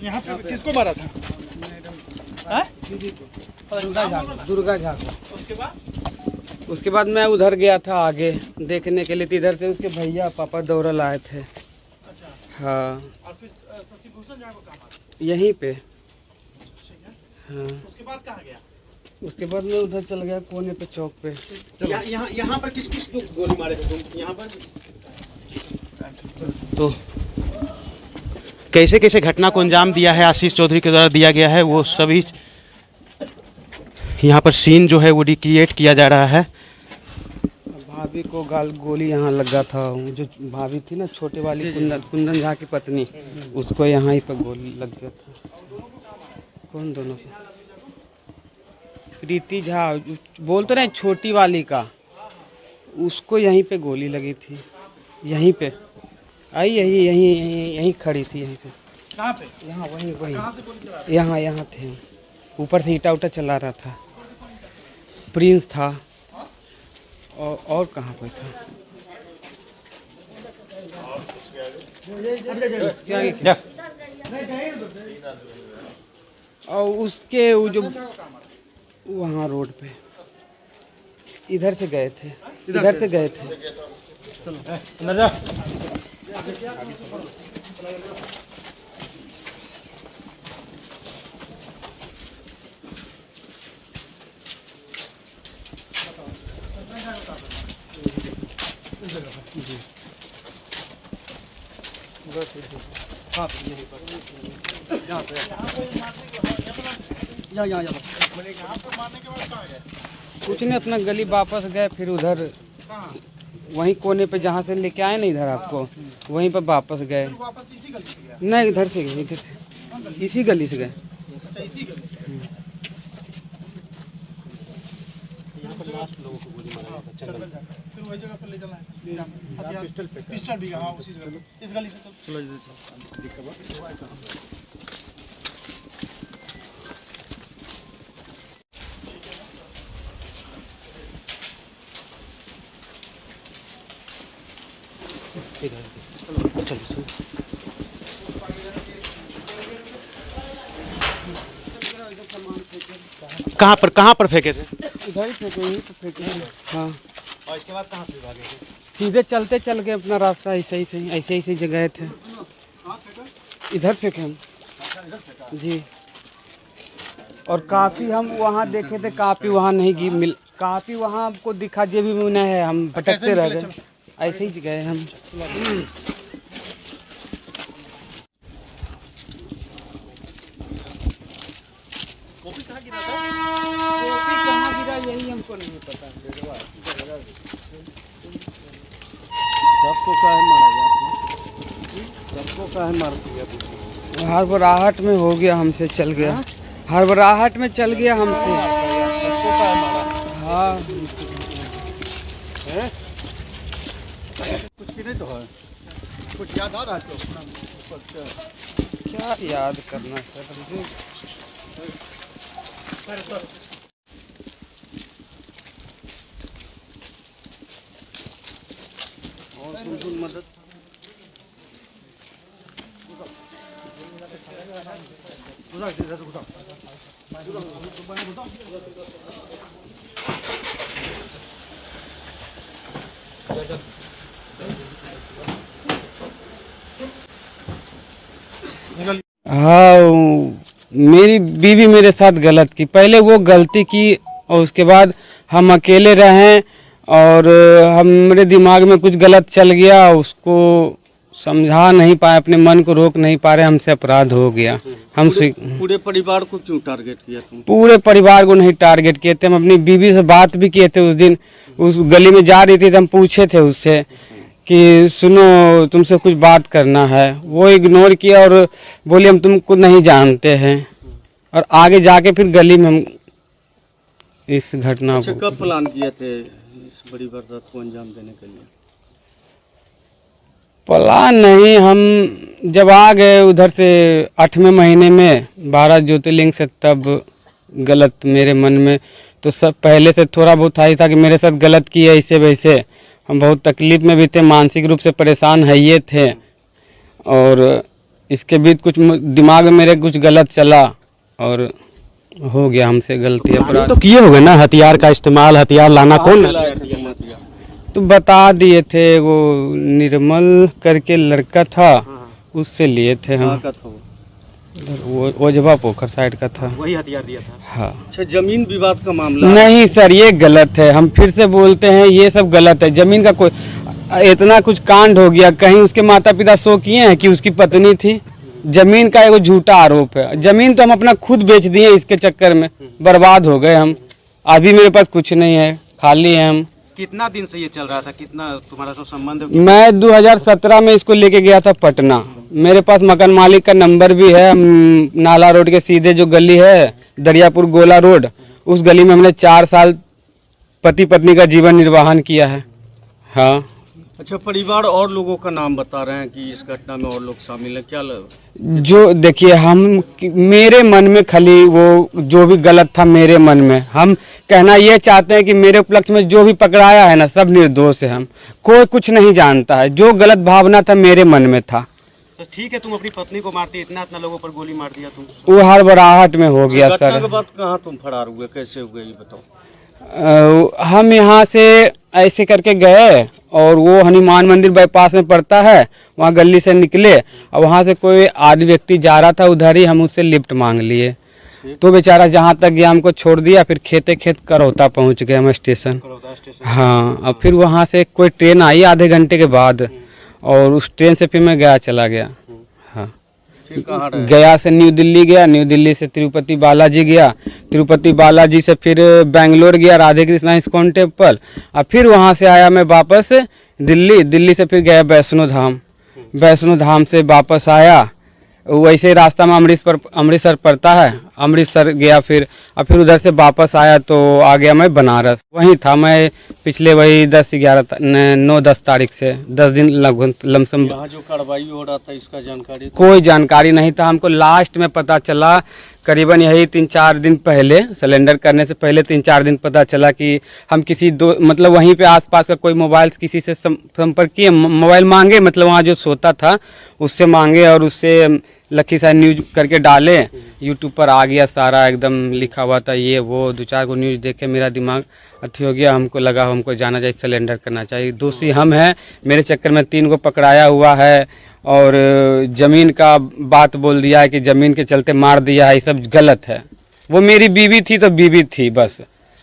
यहाँ पे किसको मारा था? दुर्गा झा को। उसके बाद मैं उधर गया था आगे देखने के लिए, इधर से उसके भैया पापा दौड़ल आए थे। अच्छा। हाँ। और फिर शशि भूषण झा को कहाँ मारा? यहीं पे। हाँ। उसके बाद कहाँ गया? उसके बाद मैं उधर चल गया कोने पे चौक पे। यहाँ पर किस किस को गोली मारे थे तुम यहाँ पर? तो कैसे कैसे घटना को अंजाम दिया है आशीष चौधरी के द्वारा दिया गया है, वो सभी यहाँ पर सीन जो है वो रिक्रिएट किया जा रहा है। भाभी को गोली यहाँ लगा था, जो भाभी थी ना छोटे वाली कुंदन झा की पत्नी, उसको यहाँ ही पर गोली लग गया था। कौन दोनों को? प्रीति झा बोल तो नहीं, छोटी वाली का, उसको यहीं पे गोली लगी थी। यहीं पे आई, यहीं खड़ी थी यहीं पे। कहाँ पे? यहाँ वहीं कहाँ से गोली चला रहा था? यहाँ थे। ऊपर से ईटा उटा चला रहा था। प्रिंस था और कहाँ कोई था? और उसके वो जो वहाँ रोड पे इधर से गए थे। कुछ नहीं, अपना गली वापस गए, फिर उधर वहीं कोने पे जहाँ से लेके आए ना इधर आपको, वहीं पर वापस गए। वापस इसी गली से गया? नहीं, इधर से इसी गली से गए। अच्छा, इसी गली से। यहाँ पर लास्ट लोगों को गोली मारा था चंदन। फिर वही जगह पर ले चलना है। पिस्टल भी। हाँ, उसी जगह, इस गली से चलो। चलो। कहाँ पर फेंके थे? इधर ही फेंके, यहीं पे फेंके। हाँ। और इसके बाद कहाँ से भागे थे? सीधे चलते चल गए अपना रास्ता, ऐसे जगह थे। इधर फेंके हम जी। और काफ़ी हम वहाँ देखे थे, काफ़ी वहाँ नहीं मिल, काफ़ी वहाँ हमको दिखा जे भी मुने है, हम भटकते रह गए, ऐसे ही गए हम। कॉपी कहाँ गिरा था? कहाँ गिरा यही हमको नहीं पता। सबको काहे मारा गया? सबको काहे मार दिया? हड़बड़ाहट में हो गया हमसे, चल गया। हड़बड़ाहट में चल गया हमसे। सबको काहे मारा? हाँ। कुछ भी नहीं तो है, कुछ याद आ रहा है तो? क्या याद करना सर, और मदद हाँ, मेरी बीवी मेरे साथ गलत की। पहले वो गलती की और उसके बाद हम अकेले रहें और हमारे दिमाग में कुछ गलत चल गया, उसको समझा नहीं पाए, अपने मन को रोक नहीं पा रहे, हमसे अपराध हो गया। हम पूरे परिवार को क्यों टारगेट किया तुम? पूरे परिवार को नहीं टारगेट किए थे, हम अपनी बीवी से बात भी किए थे। उस दिन उस गली में जा रही थी तो हम पूछे थे उससे कि सुनो, तुमसे कुछ बात करना है। वो इग्नोर किया और बोले हम तुमको नहीं जानते हैं, और आगे जाके फिर गली में हम इस घटना अच्छा, को। कब प्लान किए थे इस बड़ी वारदात को अंजाम देने के लिए? प्लान नहीं, हम जब आ गए उधर से 8वें महीने में 12 ज्योतिर्लिंग से, तब गलत मेरे मन में तो सब पहले से थोड़ा बहुत आई था कि मेरे साथ गलत किया ऐसे वैसे। हम बहुत तकलीफ में भी थे, मानसिक रूप से परेशान है ये थे, और इसके बीच कुछ दिमाग में मेरे कुछ गलत चला और हो गया हमसे गलती अपराध। तो किए होगे ना हथियार का इस्तेमाल, हथियार लाना कौन तो बता दिए थे, वो निर्मल करके लड़का था, उससे लिए थे हम। वो ओझवा पोखर साइड का था, वही हथियार दिया था। हाँ। अच्छा, जमीन विवाद का मामला नहीं सर, ये गलत है, हम फिर से बोलते हैं ये सब गलत है। जमीन का कोई इतना कुछ कांड हो गया, कहीं उसके माता पिता शो किए हैं कि उसकी पत्नी थी। जमीन का एगो झूठा आरोप है। जमीन तो हम अपना खुद बेच दिए इसके चक्कर में, बर्बाद हो गए हम। अभी मेरे पास कुछ नहीं है, खाली है हम। कितना दिन से ये चल रहा था, कितना तुम्हारा सब संबंध? मैं 2017 में इसको लेके गया था पटना। मेरे पास मकान मालिक का नंबर भी है। नाला रोड के सीधे जो गली है, दरियापुर गोला रोड, उस गली में हमने 4 साल पति पत्नी का जीवन निर्वाहन किया है। हाँ। अच्छा, परिवार और लोगों का नाम बता रहे हैं कि इस घटना में और लोग शामिल हैं, क्या जो देखिए, हम मेरे मन में खाली वो जो भी गलत था मेरे मन में, हम कहना ये चाहते हैं कि मेरे उपलक्ष्य में जो भी पकड़ाया है ना, सब निर्दोष है। हम कोई कुछ नहीं जानता है, जो गलत भावना था मेरे मन में था। तो ठीक है, तुम अपनी पत्नी को मारते, इतना लोगों पर गोली मार दिया तुम। वो हड़बड़ाहट में हो गया सर। घटना के बाद कहाँ तुम फरार हुए, कैसे हुए ये बताओ? हम यहाँ से ऐसे करके गए और वो हनुमान मंदिर बाईपास में पड़ता है, वहाँ गली से निकले और वहाँ से कोई आदि व्यक्ति जा रहा था उधर ही, हम उससे लिफ्ट मांग लिए। तो बेचारा जहाँ तक गया हमको छोड़ दिया, फिर खेते खेत करौता पहुँच गए हम स्टेशन। हाँ, और फिर वहाँ से कोई ट्रेन आई आधे घंटे के बाद, और उस ट्रेन से फिर मैं गया चला गया। हाँ, गया से न्यू दिल्ली गया, न्यू दिल्ली से तिरुपति बालाजी गया, तिरुपति बालाजी से फिर बेंगलोर गया राधे कृष्णा इस्कॉन टेम्पल, और फिर वहाँ से आया मैं वापस दिल्ली। दिल्ली से फिर गया वैष्णो धाम, वैष्णो धाम से वापस आया। वैसे रास्ता में अमृतसर पड़ता है, अमृतसर गया फिर, और फिर उधर से वापस आया तो आ गया मैं बनारस। वहीं था मैं पिछले वही 9-10 तारीख से 10 दिन लगभग लमसम। यहाँ जो कार्रवाई हो रहा था इसका जानकारी? कोई जानकारी नहीं था हमको। लास्ट में पता चला करीबन यही 3-4 दिन पहले, सिलेंडर करने से पहले 3-4 दिन पता चला कि हम किसी मतलब वहीं पे आसपास का कोई मोबाइल किसी से संपर्क किए, मोबाइल मांगे, मतलब वहाँ जो सोता था उससे मांगे और उससे लखीसराय न्यूज करके डाले। यूट्यूब पर आ गया सारा, एकदम लिखा हुआ था ये वो। 2-4 को न्यूज देखे मेरा दिमाग अथी हो गया, हमको लगा हमको जाना चाहिए, सिलेंडर करना चाहिए। दोषी हम हैं, मेरे चक्कर में 3 को पकड़ाया हुआ है और जमीन का बात बोल दिया है कि जमीन के चलते मार दिया है, ये सब गलत है। वो मेरी बीवी थी तो बीवी थी बस,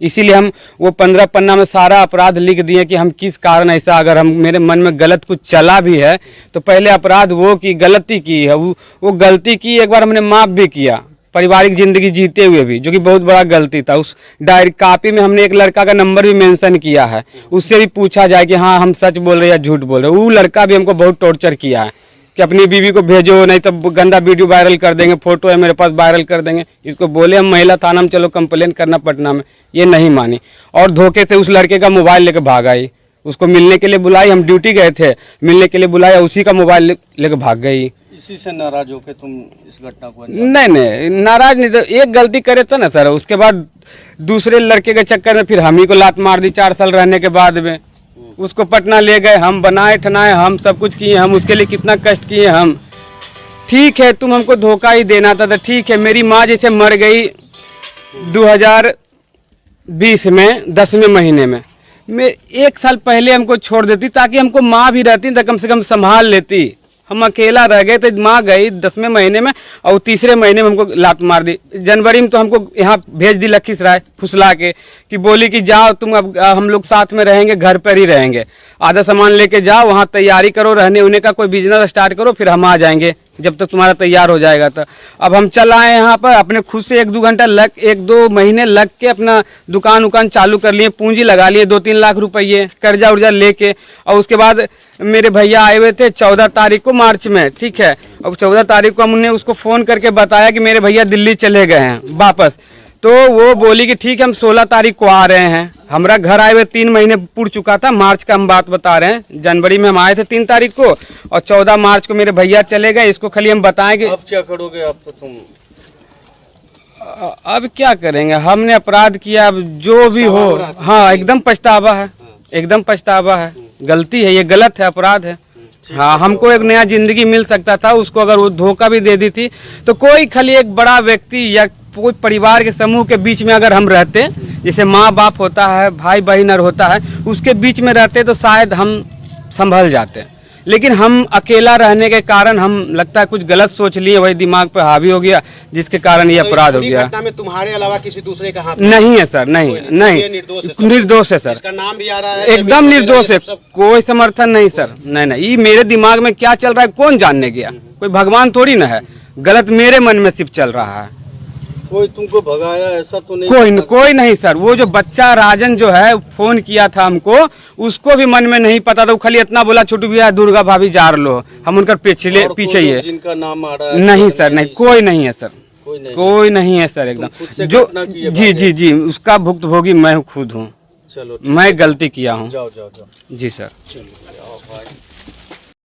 इसीलिए हम वो 15 पन्ना में सारा अपराध लिख दिए कि हम किस कारण ऐसा, अगर हम मेरे मन में गलत कुछ चला भी है तो पहले अपराध वो की गलती की है, वो गलती की, एक बार हमने माफ भी किया पारिवारिक जिंदगी जीते हुए भी, जो कि बहुत बड़ा गलती था। उस डायरी कॉपी में हमने एक लड़का का नंबर भी मेंशन किया है, उससे भी पूछा जाए कि हाँ हम सच बोल रहे हैं या झूठ बोल रहे हैं। वो लड़का भी हमको बहुत टॉर्चर किया है कि अपनी बीवी को भेजो, नहीं तो गंदा वीडियो वायरल कर देंगे, फोटो है मेरे पास वायरल कर देंगे। इसको बोले हम महिला थाना में चलो कंप्लेन करना पटना में, ये नहीं मानी और धोखे से उस लड़के का मोबाइल लेकर भाग आई। उसको मिलने के लिए बुलाई, हम ड्यूटी गए थे, मिलने के लिए बुलाया, उसी का मोबाइल लेकर भाग गई। इसी से नाराज होकर तुम इस घटना को? नहीं, नाराज नहीं, तो एक गलती करे तो ना सर, उसके बाद दूसरे लड़के के चक्कर में फिर हम ही को लात मार दी 4 साल रहने के बाद में। उसको पटना ले गए, हम बनाए ठनाए, हम सब कुछ किए, हम उसके लिए कितना कष्ट किए हम। ठीक है, तुम हमको धोखा ही देना था तो ठीक है। मेरी माँ जैसे मर गई 2020 में 10वें महीने में, मैं 1 साल पहले हमको छोड़ देती ताकि हमको माँ भी रहती तो कम से कम संभाल लेती। हम अकेला रह गए तो माँ गई 10वें महीने में और 3रे महीने में हमको लात मार दी। जनवरी में तो हमको यहाँ भेज दी लखीसराय फुसला के, कि बोली कि जाओ तुम, अब हम लोग साथ में रहेंगे, घर पर ही रहेंगे, आधा सामान लेके जाओ, वहाँ तैयारी करो, रहने उन्हें का कोई बिजनेस स्टार्ट करो, फिर हम आ जाएंगे जब तक तुम्हारा तैयार हो जाएगा। तो अब हम चल आए यहाँ पर, अपने खुद से 1-2 घंटा 1-2 महीने लग के अपना दुकान उकान चालू कर लिए, पूंजी लगा लिए 2-3 लाख रुपये कर्जा उर्जा लेके। और उसके बाद मेरे भैया आए हुए थे 14 तारीख को मार्च में, ठीक है। अब 14 तारीख को हमने उसको फ़ोन करके बताया कि मेरे भैया दिल्ली चले गए हैं वापस, तो वो बोली कि ठीक है हम 16 तारीख को आ रहे हैं। हमारा घर आए हुए 3 महीने पूर चुका था, मार्च का हम बात बता रहे हैं। जनवरी में हम आए थे 3 तारीख को और 14 मार्च को मेरे भैया चले गए। इसको खाली हम बताएं कि अब क्या करोगे? अब तो तुम अब क्या करेंगे, हमने अपराध किया, अब जो भी हो। हाँ, एकदम पछतावा है, एकदम पछतावा है, गलती है, ये गलत है, अपराध है। हाँ, हमको एक नया जिंदगी मिल सकता था। उसको अगर वो धोखा भी दे दी थी तो कोई खाली एक बड़ा व्यक्ति या कोई परिवार के समूह के बीच में अगर हम रहते, जैसे माँ बाप होता है, भाई बहन होता है, उसके बीच में रहते तो शायद हम संभल जाते। लेकिन हम अकेला रहने के कारण हम लगता है कुछ गलत सोच लिए, वही दिमाग पे हावी हो गया, जिसके कारण ये अपराध हो गया। घटना में तुम्हारे अलावा किसी दूसरे का हाथ नहीं है सर, नहीं नहीं, निर्दोष है सर, इसका नाम भी आ रहा है, एकदम निर्दोष है, कोई समर्थन नहीं सर। नहीं नहीं, ये मेरे दिमाग में क्या चल रहा है कौन जानने गया, कोई भगवान थोड़ी ना है, गलत मेरे मन में सिर्फ चल रहा है। कोई तुमको भगाया ऐसा तो नहीं? कोई नहीं सर। वो जो बच्चा राजन जो है फोन किया था हमको, उसको भी मन में नहीं पता था, वो खाली इतना बोला छोटू भैया दुर्गा भाभी जार लो, हम उनका पीछे ही है। जिनका नाम आ रहा है नहीं सर, नहीं, कोई नहीं है सर, कोई नहीं है सर, एकदम जो जी उसका भुक्तभोगी मैं खुद हूँ। चलो, मैं गलती किया हूँ। जाओ। जी सर। चलो।